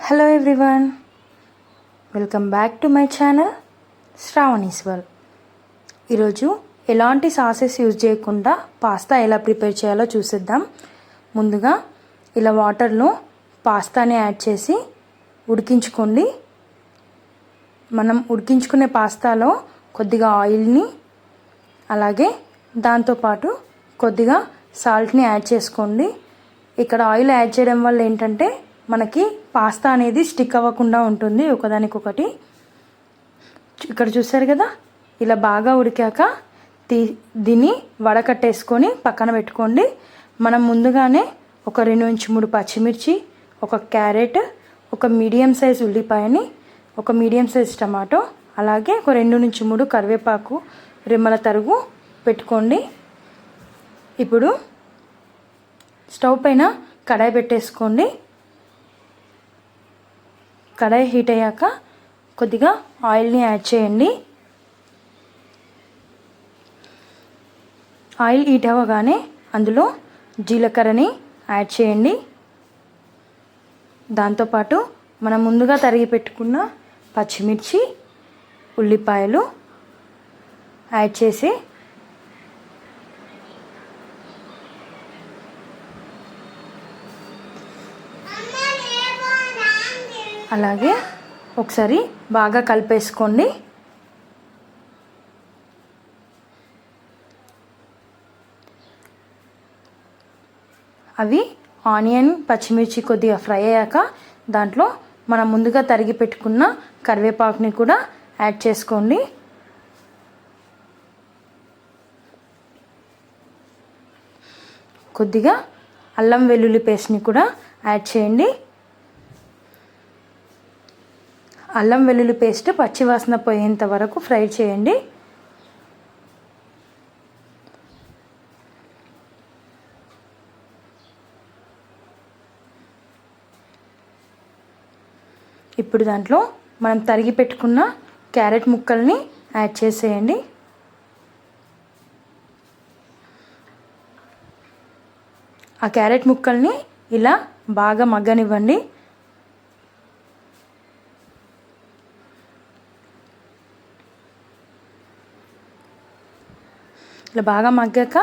Hello everyone, welcome back to my channel Sravani's world. ఈరోజు ఎలాంటి sauces use చేయకుండా pasta ఎలా ప్రిపేర్ చేయాలో చూసేద్దాం. ముందుగా ఇలా వాటర్లో పాస్తాని యాడ్ చేసి ఉడికించుకోండి. మనం ఉడికించుకునే పాస్తాలో కొద్దిగా ఆయిల్ని అలాగే దాంతోపాటు కొద్దిగా సాల్ట్ని యాడ్ చేసుకోండి. ఇక్కడ ఆయిల్ యాడ్ చేయడం వల్ల ఏంటంటే మనకి పాస్తా అనేది స్టిక్ అవ్వకుండా ఉంటుంది ఒకదానికొకటి. ఇక్కడ చూసారు కదా, ఇలా బాగా ఉడికాక దీన్ని వడకట్టేసుకొని పక్కన పెట్టుకోండి. మనం ముందుగానే ఒక 2-3 పచ్చిమిర్చి, ఒక క్యారెట్, ఒక మీడియం సైజ్ ఉల్లిపాయని, ఒక మీడియం సైజ్ టమాటో, అలాగే ఒక 2-3 కరివేపాకు రెమ్మల తరుగు పెట్టుకోండి. ఇప్పుడు స్టవ్ పైన కడాయి పెట్టేసుకోండి. కడాయి హీట్ అయ్యాక కొద్దిగా ఆయిల్ని యాడ్ చేయండి. ఆయిల్ హీట్ అవ్వగానే అందులో జీలకర్రని యాడ్ చేయండి. దాంతోపాటు మనం ముందుగా తరిగి పెట్టుకున్న పచ్చిమిర్చి, ఉల్లిపాయలు యాడ్ చేసి అలాగే ఒకసారి బాగా కలిపేసుకోండి. అవి ఆనియన్, పచ్చిమిర్చి కొద్దిగా ఫ్రై అయ్యాక దాంట్లో మనం ముందుగా తరిగి పెట్టుకున్న కరివేపాకుని కూడా యాడ్ చేసుకోండి. కొద్దిగా అల్లం వెల్లుల్లి పేస్ట్ని కూడా యాడ్ చేయండి. అల్లం వెల్లుల్లి పేస్ట్ పచ్చివాసన పోయేంత వరకు ఫ్రై చేయండి. ఇప్పుడు దాంట్లో మనం తరిగి పెట్టుకున్న క్యారెట్ ముక్కల్ని యాడ్ చేసేయండి. ఆ క్యారెట్ ముక్కల్ని ఇలా బాగా మగ్గనివ్వండి. ఇలా బాగా మగ్గాక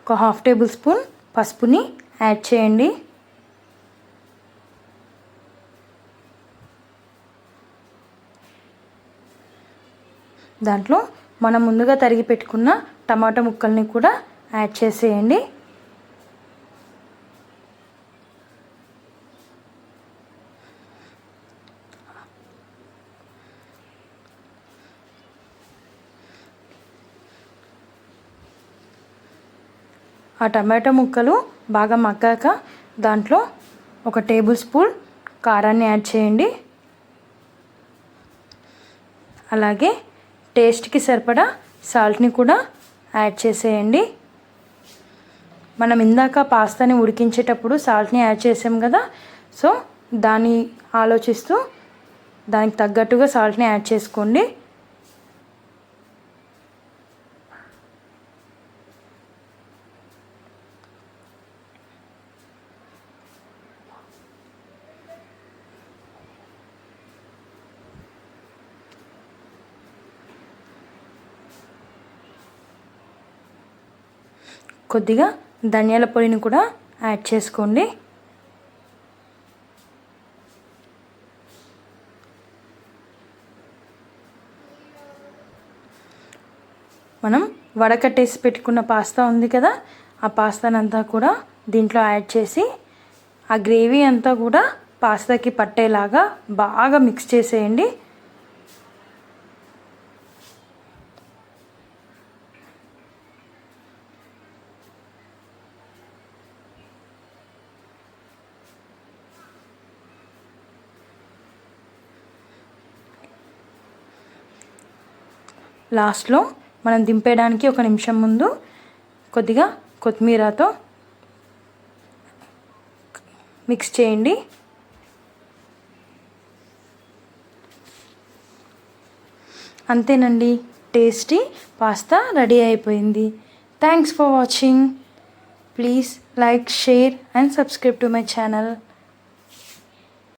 ఒక 1/2 టేబుల్ స్పూన్ పసుపుని యాడ్ చేయండి. దాంట్లో మనం ముందుగా తరిగి పెట్టుకున్న టమాటా ముక్కల్ని కూడా యాడ్ చేసేయండి. ఆ టమాటో ముక్కలు బాగా మగ్గాక దాంట్లో ఒక 1 టేబుల్ స్పూన్ కారాన్ని యాడ్ చేయండి. అలాగే టేస్ట్కి సరిపడా సాల్ట్ని కూడా యాడ్ చేసేయండి. మనం ఇందాక పాస్తాని ఉడికించేటప్పుడు సాల్ట్ని యాడ్ చేసాం కదా, సో దాన్ని ఆలోచిస్తూ దానికి తగ్గట్టుగా సాల్ట్ని యాడ్ చేసుకోండి. కొద్దిగా ధనియాల పొడిని కూడా యాడ్ చేసుకోండి. మనం వడకట్టేసి పెట్టుకున్న పాస్తా ఉంది కదా, ఆ పాస్తానంతా కూడా దీంట్లో యాడ్ చేసి ఆ గ్రేవీ అంతా కూడా పాస్తాకి పట్టేలాగా బాగా మిక్స్ చేసేయండి. లాస్ట్లో మనం దింపేయడానికి 1 నిమిషం ముందు కొద్దిగా కొత్తిమీరతో మిక్స్ చేయండి. అంతేనండి, టేస్టీ పాస్తా రెడీ అయిపోయింది. Thanks for watching. Please like, share and subscribe to my channel.